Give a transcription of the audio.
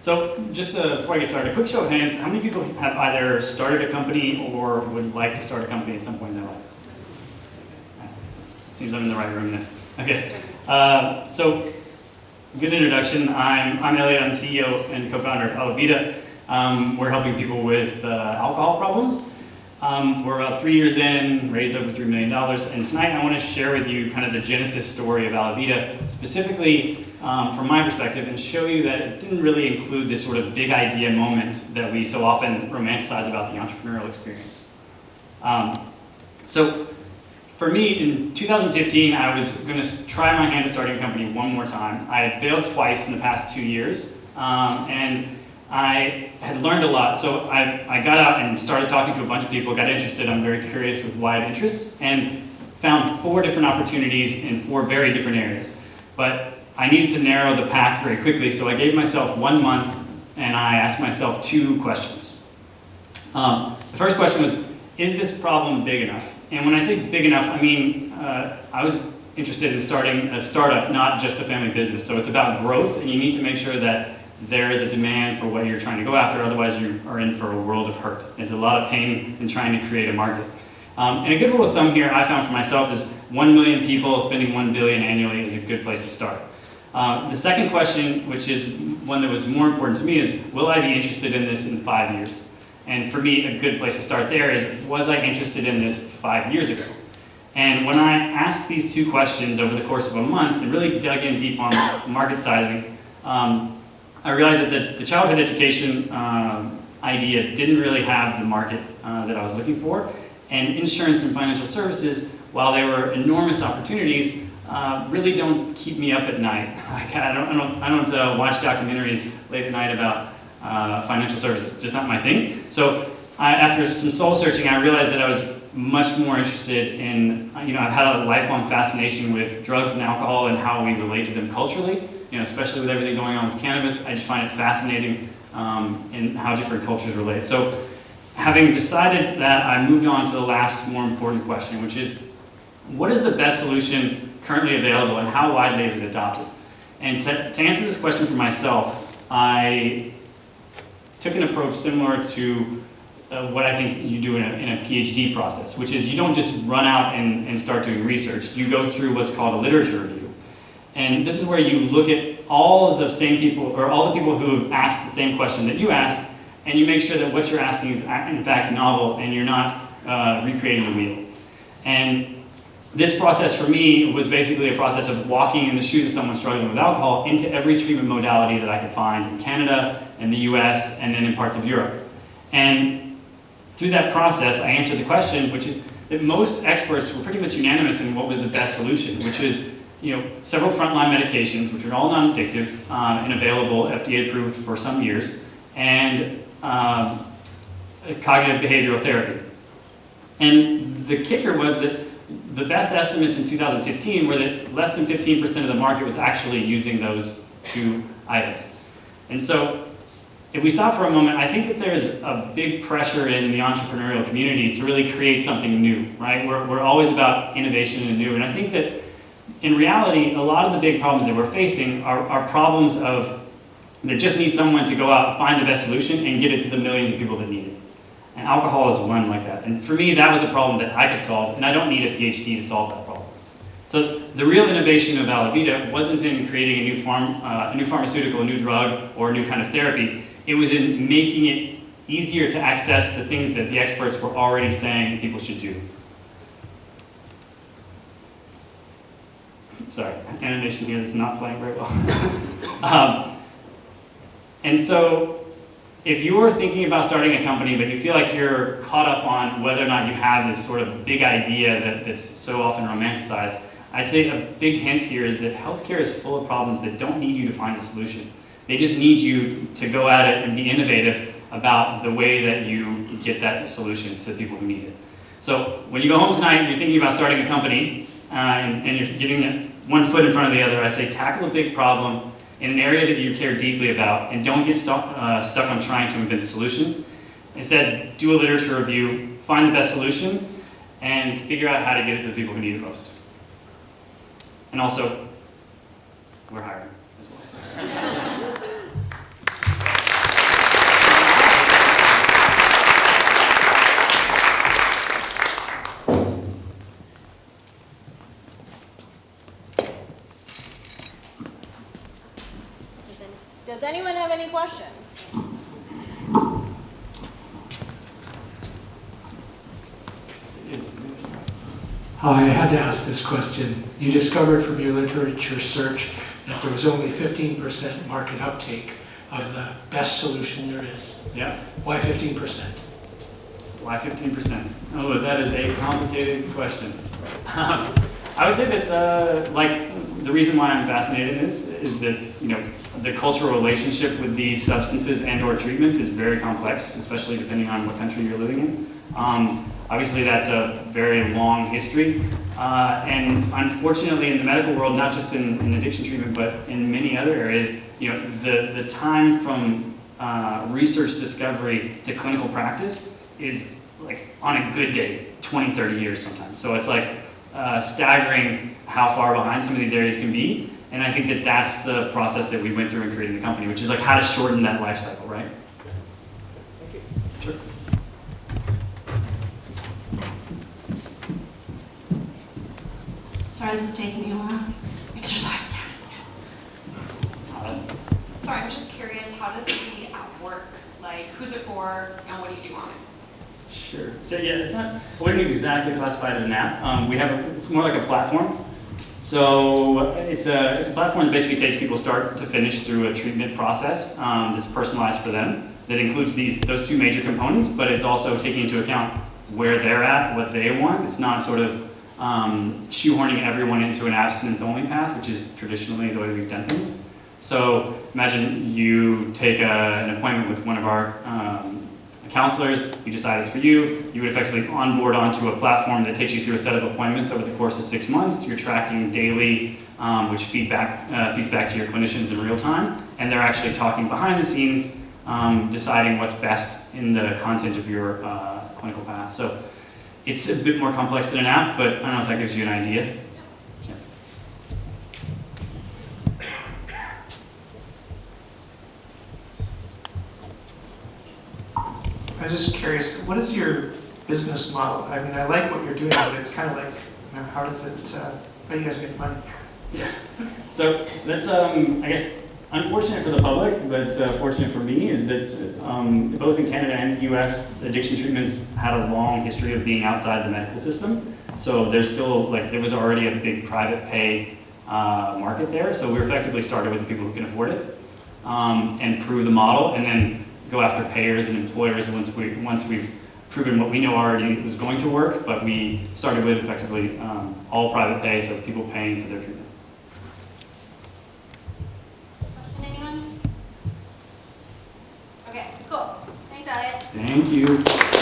So just before I get started, a quick show of hands, how many people have either started a company or would like to start a company at some point in their life? Seems I'm in the right room then. Okay. So good introduction. I'm Elliot. I'm CEO and co-founder of Alavida. We're helping people with alcohol problems. We're about 3 years in, raised over $3 million, and tonight I want to share with you kind of the genesis story of Alavida, specifically from my perspective, and show you that it didn't really include this sort of big idea moment that we so often romanticize about the entrepreneurial experience. So for me, in 2015, I was going to try my hand at starting a company one more time. I had failed twice in the past 2 years, and I had learned a lot. So I got out and started talking to a bunch of people, got interested. I'm very curious with wide interests, and found 4 different opportunities in 4 very different areas. But I needed to narrow the pack very quickly, so I gave myself 1 month, and I asked myself 2 questions. The first question was, is this problem big enough? And when I say big enough, I mean, I was interested in starting a startup, not just a family business. So it's about growth, and you need to make sure that there is a demand for what you're trying to go after, otherwise you are in for a world of hurt. There's a lot of pain in trying to create a market. And a good rule of thumb here I found for myself is 1 million people spending $1 billion annually is a good place to start. The second question, which is one that was more important to me, is will I be interested in this in 5 years? And for me, a good place to start there is, was I interested in this 5 years ago? And when I asked these 2 questions over the course of a month and really dug in deep on market sizing, I realized that the childhood education idea didn't really have the market that I was looking for. And insurance and financial services, while they were enormous opportunities, really don't keep me up at night. I don't watch documentaries late at night about financial services, just not my thing. So after some soul searching, I realized that I was much more interested in, I've had a lifelong fascination with drugs and alcohol and how we relate to them culturally, especially with everything going on with cannabis. I just find it fascinating in how different cultures relate. So having decided that, I moved on to the last more important question, which is, what is the best solution currently available and how widely is it adopted? And to answer this question for myself, I took an approach similar to what I think you do in a PhD process, which is you don't just run out and start doing research. You go through what's called a literature review. And this is where you look at all of the same people, or all the people who have asked the same question that you asked, and you make sure that what you're asking is in fact novel and you're not recreating the wheel. And this process for me was basically a process of walking in the shoes of someone struggling with alcohol into every treatment modality that I could find in Canada, in the US, and then in parts of Europe. And through that process, I answered the question, which is that most experts were pretty much unanimous in what was the best solution, which is several frontline medications, which are all non-addictive and available, FDA approved for some years, and cognitive behavioral therapy. And the kicker was that the best estimates in 2015 were that less than 15% of the market was actually using those 2 items. And so if we stop for a moment, I think that there's a big pressure in the entrepreneurial community to really create something new, right? We're always about innovation and new, and I think that in reality, a lot of the big problems that we're facing are problems that just need someone to go out, find the best solution, and get it to the millions of people that need it. And alcohol is one like that. And for me, that was a problem that I could solve, and I don't need a PhD to solve that problem. So the real innovation of Alavida wasn't in creating a new pharmaceutical, a new drug, or a new kind of therapy. It was in making it easier to access the things that the experts were already saying people should do. Sorry, animation here that's not playing very well. And so if you're thinking about starting a company, but you feel like you're caught up on whether or not you have this sort of big idea that's so often romanticized, I'd say a big hint here is that healthcare is full of problems that don't need you to find a solution. They just need you to go at it and be innovative about the way that you get that solution to the people who need it. So when you go home tonight and you're thinking about starting a company and you're getting one foot in front of the other, I say tackle a big problem in an area that you care deeply about, and don't get stuck on trying to invent the solution. Instead, do a literature review, find the best solution, and figure out how to get it to the people who need it most. And also, we're hiring as well. Does anyone have any questions? I had to ask this question. You discovered from your literature search that there was only 15% market uptake of the best solution there is. Yeah. Why 15%? Why 15%? Oh, that is a complicated question. I would say that, like, the reason why I'm fascinated in this is that, you know, the cultural relationship with these substances and/or treatment is very complex, especially depending on what country you're living in. Obviously, that's a very long history, and unfortunately, in the medical world, not just in addiction treatment, but in many other areas, you know, the time from research discovery to clinical practice is, like, on a good day, 20, 30 years sometimes. So it's like staggering how far behind some of these areas can be, and I think that that's the process that we went through in creating the company, which is like how to shorten that life cycle, right? Thank you. Sure. Sorry, this is taking me a while. Exercise time. Sorry, I'm just curious, how does the app work? Like, who's it for, and what do you do on it? Sure. So yeah, it's not, I wouldn't exactly classify it as an app. It's more like a platform. So it's a platform that basically takes people start to finish through a treatment process that's personalized for them. That includes those two major components, but it's also taking into account where they're at, what they want. It's not sort of shoehorning everyone into an abstinence-only path, which is traditionally the way we've done things. So imagine you take an appointment with one of our counselors, you decide it's for you, you would effectively onboard onto a platform that takes you through a set of appointments over the course of 6 months. You're tracking daily, which feeds back to your clinicians in real time, and they're actually talking behind the scenes, deciding what's best in the content of your clinical path. So it's a bit more complex than an app, but I don't know if that gives you an idea. Yeah. I'm just curious, what is your business model? I mean, I like what you're doing, but it's kind of like, you know, how does it, how do you guys make money? Yeah. So that's, I guess, unfortunate for the public, but fortunate for me is that both in Canada and the US, addiction treatments had a long history of being outside the medical system. So there's still, like, there was already a big private pay market there. So we effectively started with the people who can afford it and prove the model, and then go after payers and employers once we've proven what we know already was going to work. But we started with effectively all private pay, so people paying for their treatment. Anyone? Okay, cool. Thanks, Elliot. Thank you.